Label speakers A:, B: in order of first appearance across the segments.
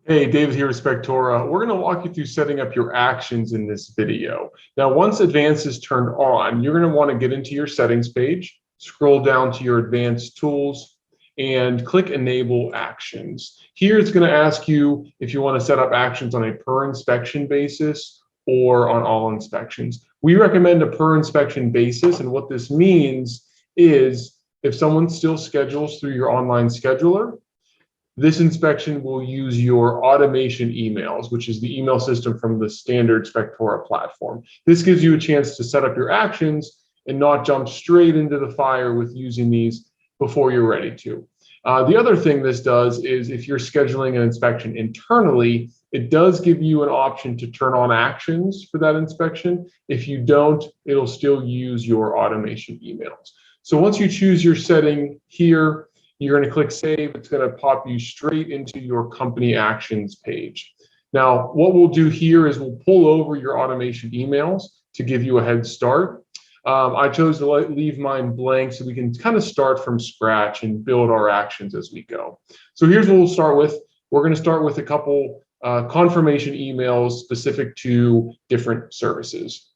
A: Hey, David here with Spectora. We're going to walk you through setting up your actions in this video. Now, once advanced is turned on, you're going to want to get into your settings page, scroll down to your advanced tools, and click enable actions. Here it's going to ask you if you want to set up actions on a per inspection basis or on all inspections. We recommend a per inspection basis, and what this means is if someone still schedules through your online scheduler, this inspection will use your automation emails, which is the email system from the standard Spectora platform. This gives you a chance to set up your actions and not jump straight into the fire with using these before you're ready to. The other thing this does is if you're scheduling an inspection internally, it does give you an option to turn on actions for that inspection. If you don't, it'll still use your automation emails. So once you choose your setting here, you're going to click save. It's going to pop you straight into your company actions page. Now, what we'll do here is we'll pull over your automation emails to give you a head start. I chose to leave mine blank so we can kind of start from scratch and build our actions as we go. So here's what we'll start with. We're going to start with a couple confirmation emails specific to different services.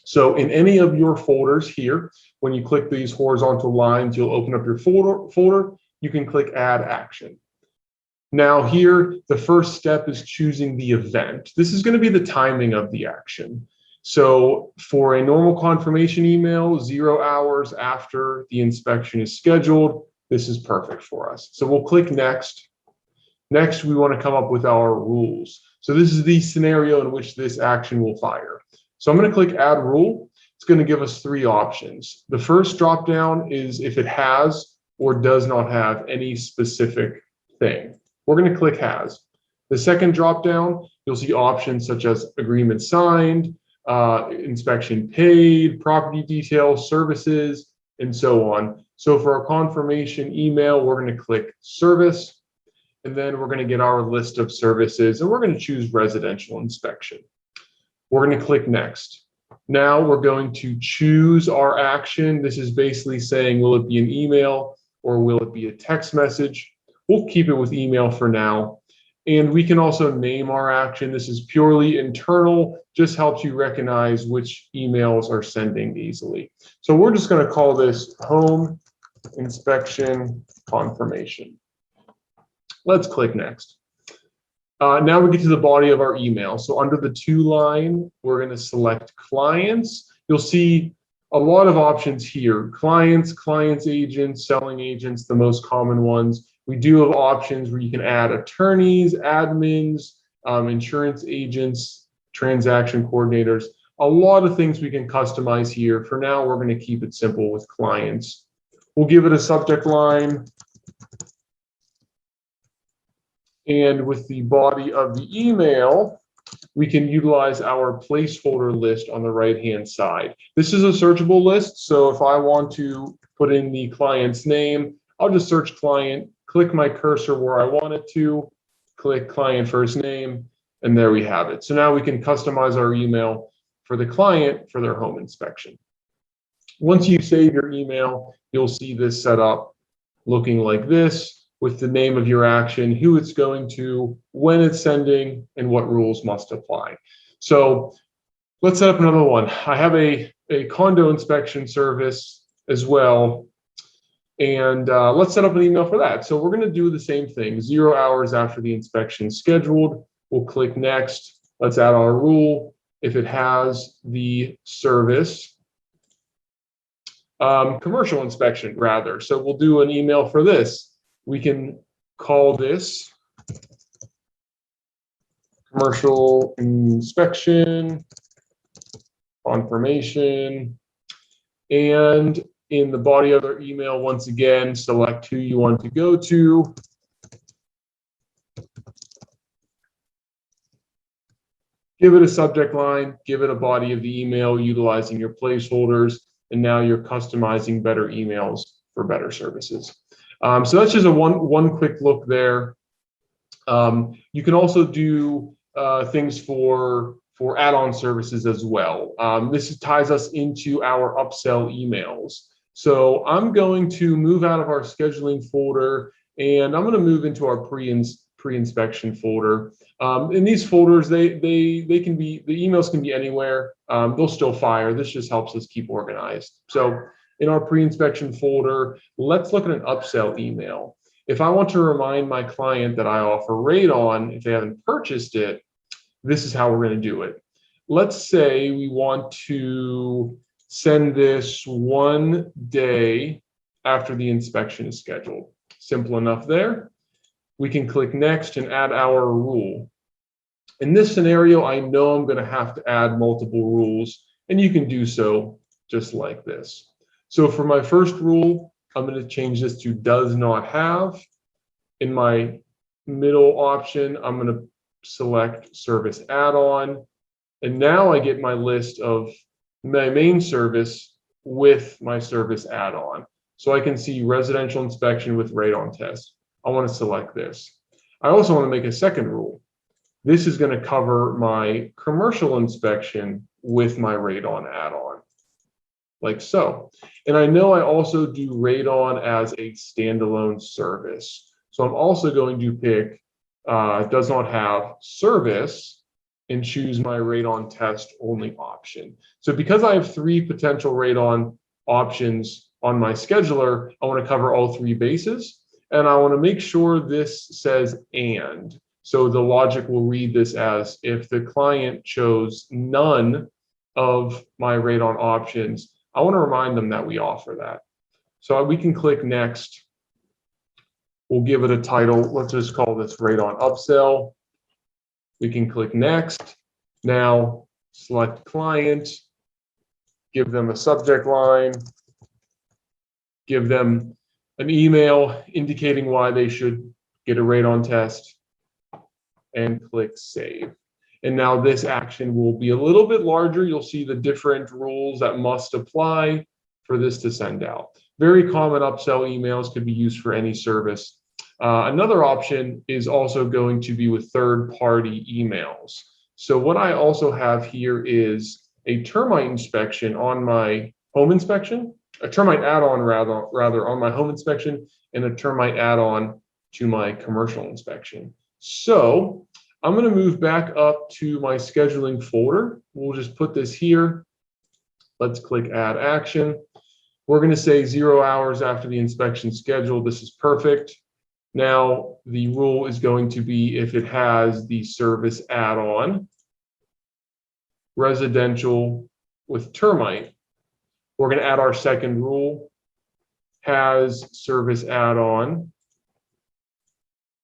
A: So in any of your folders here, when you click these horizontal lines, you'll open up your folder. You can click add action. Now here, the first step is choosing the event. This is going to be the timing of the action. So for a normal confirmation email, 0 hours after the inspection is scheduled, this is perfect for us. So we'll click next. Next, we want to come up with our rules. So this is the scenario in which this action will fire. So I'm going to click add rule. It's going to give us 3 options. The first drop down is if it has or does not have any specific thing. We're going to click has. The second drop down, you'll see options such as agreement signed, inspection paid, property details, services, and so on. So for our confirmation email, we're going to click service, and then we're going to get our list of services, and we're going to choose residential inspection. We're going to click next. Now we're going to choose our action. This is basically saying, will it be an email or will it be a text message? We'll keep it with email for now. And we can also name our action. This is purely internal, just helps you recognize which emails are sending easily. So we're just going to call this home inspection confirmation. Let's click next. Now we get to the body of our email. So under the to line, we're going to select clients. You'll see a lot of options here. Clients, clients agents, selling agents, the most common ones. We do have options where you can add attorneys, admins, insurance agents, transaction coordinators. A lot of things we can customize here. For now, we're going to keep it simple with clients. We'll give it a subject line. And with the body of the email, we can utilize our placeholder list on the right-hand side. This is a searchable list, so if I want to put in the client's name, I'll just search client, click my cursor where I want it to, click client first name, and there we have it. So now we can customize our email for the client for their home inspection. Once you save your email, you'll see this set up looking like this, with the name of your action, who it's going to, when it's sending, and what rules must apply. So let's set up another one. I have a condo inspection service as well, and let's set up an email for that. So we're going to do the same thing, 0 hours after the inspection scheduled. We'll click next. Let's add our rule. If it has the service, commercial inspection rather. So we'll do an email for this. We can call this commercial inspection confirmation. And in the body of our email, once again, select who you want to go to. Give it a subject line, give it a body of the email utilizing your placeholders, and now you're customizing better emails for better services. So that's just a one quick look there. You can also do things for add-on services as well. This ties us into our upsell emails. So I'm going to move out of our scheduling folder and I'm going to move into our pre-inspection folder. In these folders, the emails can be anywhere. They'll still fire. This just helps us keep organized. So in our pre-inspection folder, let's look at an upsell email. If I want to remind my client that I offer Radon, if they haven't purchased it, this is how we're going to do it. Let's say we want to send this 1 day after the inspection is scheduled. Simple enough there. We can click next and add our rule. In this scenario, I know I'm going to have to add multiple rules, and you can do so just like this. So for my first rule, I'm going to change this to does not have. In my middle option, I'm going to select service add-on. And now I get my list of my main service with my service add-on. So I can see residential inspection with radon test. I want to select this. I also want to make a second rule. This is going to cover my commercial inspection with my radon add-on, like so. And I know I also do radon as a standalone service. So I'm also going to pick does not have service and choose my radon test only option. So because I have 3 potential radon options on my scheduler, I want to cover all 3 bases, and I want to make sure this says and. So the logic will read this as if the client chose none of my radon options, I want to remind them that we offer that. So we can click next. We'll give it a title. Let's just call this radon upsell. We can click next. Now select client, give them a subject line, give them an email indicating why they should get a radon test, and click save. And now this action will be a little bit larger. You'll see the different rules that must apply for this to send out. Very common upsell emails could be used for any service. Another option is also going to be with third-party emails. So what I also have here is a termite inspection on my home inspection, a termite add-on rather on my home inspection, and a termite add-on to my commercial inspection. So I'm going to move back up to my scheduling folder. We'll just put this here. Let's click add action. We're going to say 0 hours after the inspection scheduled. This is perfect. Now the rule is going to be if it has the service add-on, residential with termite. We're going to add our second rule, has service add-on,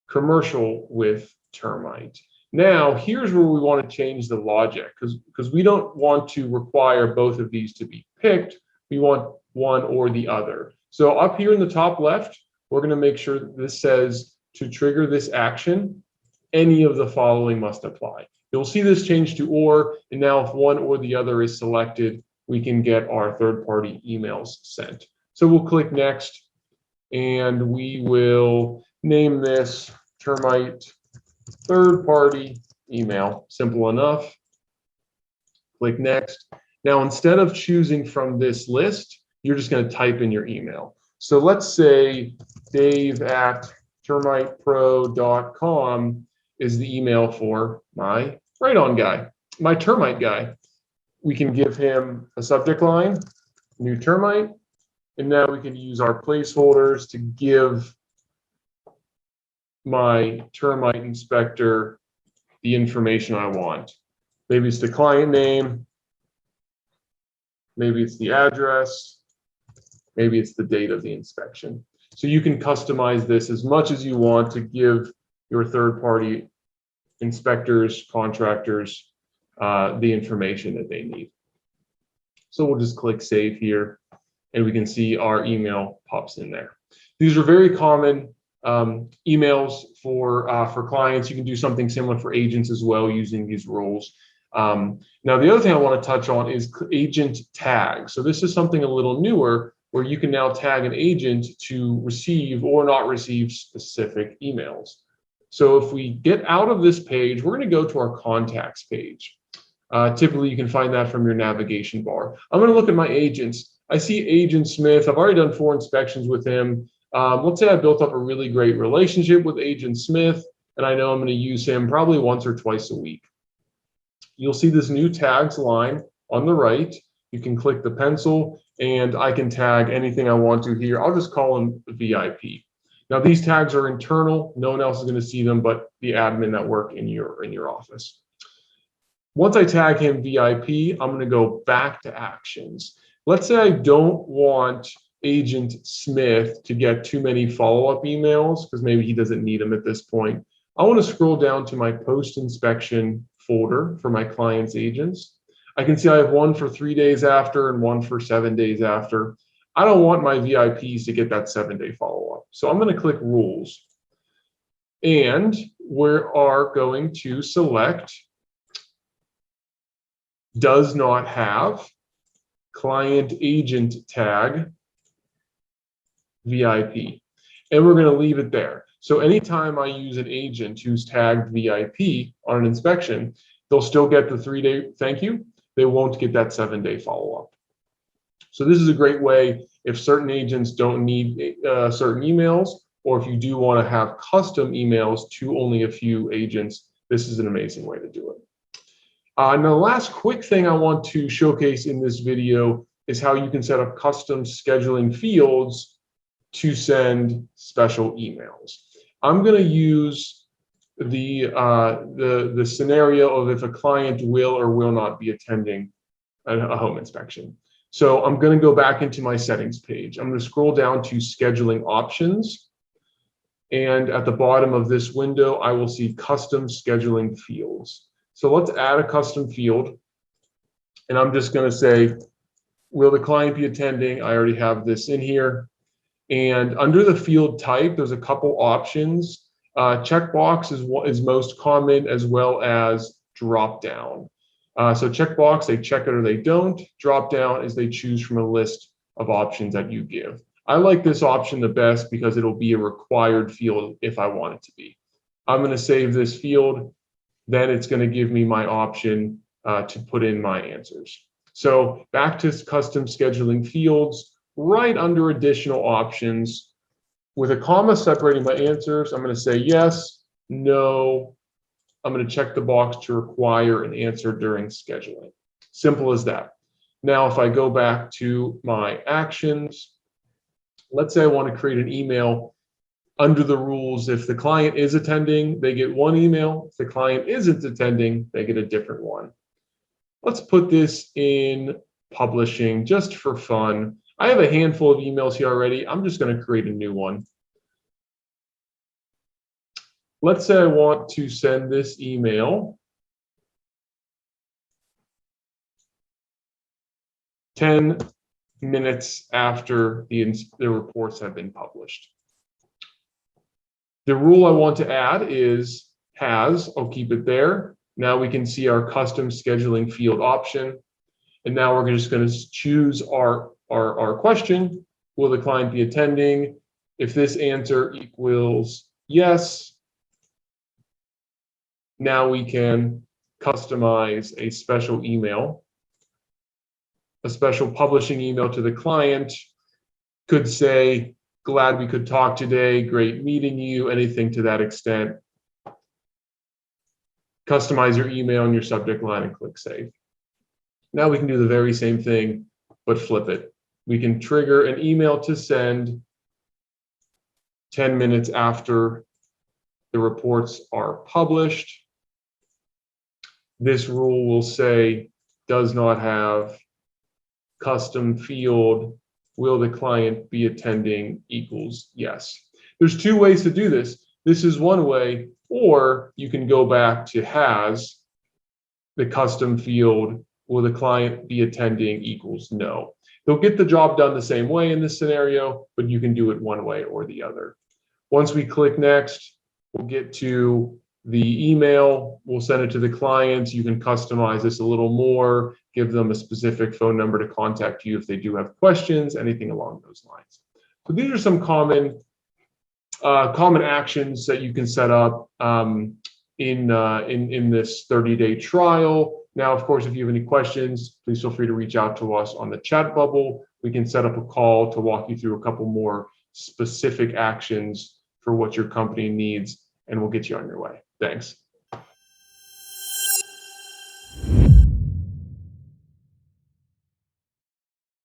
A: commercial with termite. Now, here's where we want to change the logic because we don't want to require both of these to be picked. We want one or the other. So up here in the top left, we're going to make sure that this says to trigger this action, any of the following must apply. You'll see this change to or, and now if one or the other is selected, we can get our third-party emails sent. So we'll click next, and we will name this termite third-party email. Simple enough. Click next. Now, instead of choosing from this list, you're just going to type in your email. So let's say dave@termitepro.com is the email for my radon guy, my termite guy. We can give him a subject line, new termite, and now we can use our placeholders to give my termite inspector the information I want. Maybe it's the client name, maybe it's the address, maybe it's the date of the inspection. So you can customize this as much as you want to give your third-party inspectors, contractors, the information that they need. So we'll just click save here, and we can see our email pops in there. These are very common emails for clients. You can do something similar for agents as well using these rules. Now, the other thing I want to touch on is agent tag. So this is something a little newer where you can now tag an agent to receive or not receive specific emails. So if we get out of this page, we're going to go to our contacts page. Typically, you can find that from your navigation bar. I'm going to look at my agents. I see Agent Smith. I've already done 4 inspections with him. Let's say I built up a really great relationship with Agent Smith. and I know I'm going to use him probably once or twice a week. You'll see this new tags line on the right. You can click the pencil and I can tag anything I want to here. I'll just call him VIP. Now these tags are internal. No one else is going to see them but the admin that work in your office. Once I tag him VIP, I'm going to go back to actions. Let's say I don't want Agent Smith to get too many follow-up emails because maybe he doesn't need them at this point. I want to scroll down to my post-inspection folder for my clients' agents. I can see I have one for 3 days after and one for 7 days after. I don't want my VIPs to get that 7-day follow-up. So I'm going to click Rules. And we are going to select Does Not Have Client Agent Tag VIP. And we're going to leave it there. So anytime I use an agent who's tagged VIP on an inspection, they'll still get the 3-day thank you. They won't get that 7-day follow-up. So this is a great way if certain agents don't need certain emails, or if you do want to have custom emails to only a few agents, this is an amazing way to do it. Now the last quick thing I want to showcase in this video is how you can set up custom scheduling fields to send special emails. I'm going to use the scenario of if a client will or will not be attending a home inspection. So I'm going to go back into my settings page. I'm going to scroll down to scheduling options. And at the bottom of this window, I will see custom scheduling fields. So let's add a custom field. And I'm just going to say, will the client be attending? I already have this in here. And under the field type, there's a couple options. Checkbox is most common, as well as drop down. So checkbox, they check it or they don't. Drop down is they choose from a list of options that you give. I like this option the best because it'll be a required field if I want it to be. I'm going to save this field. Then it's going to give me my option to put in my answers. So back to custom scheduling fields, right under additional options, with a comma separating my answers, I'm going to say yes, no. I'm going to check the box to require an answer during scheduling. Simple as that. Now, if I go back to my actions, let's say I want to create an email under the rules. If the client is attending, they get one email. If the client isn't attending, they get a different one. Let's put this in publishing just for fun. I have a handful of emails here already. I'm just going to create a new one. Let's say I want to send this email 10 minutes after the reports have been published. The rule I want to add is has. I'll keep it there. Now we can see our custom scheduling field option. And now we're just going to choose our question. Will the client be attending? If this answer equals yes, now we can customize a special email. A special publishing email to the client could say, glad we could talk today, great meeting you, anything to that extent. Customize your email and your subject line and click save. Now we can do the very same thing, but flip it. We can trigger an email to send 10 minutes after the reports are published. This rule will say, does not have custom field, will the client be attending equals yes. There's two ways to do this. This is one way, or you can go back to has the custom field, will the client be attending equals no. They'll get the job done the same way in this scenario, but you can do it one way or the other. Once we click next, we'll get to the email. We'll send it to the client. You can customize this a little more, give them a specific phone number to contact you if they do have questions, anything along those lines. So these are some common actions that you can set up in this 30-day trial. Now, of course, if you have any questions, please feel free to reach out to us on the chat bubble. We can set up a call to walk you through a couple more specific actions for what your company needs and we'll get you on your way. Thanks.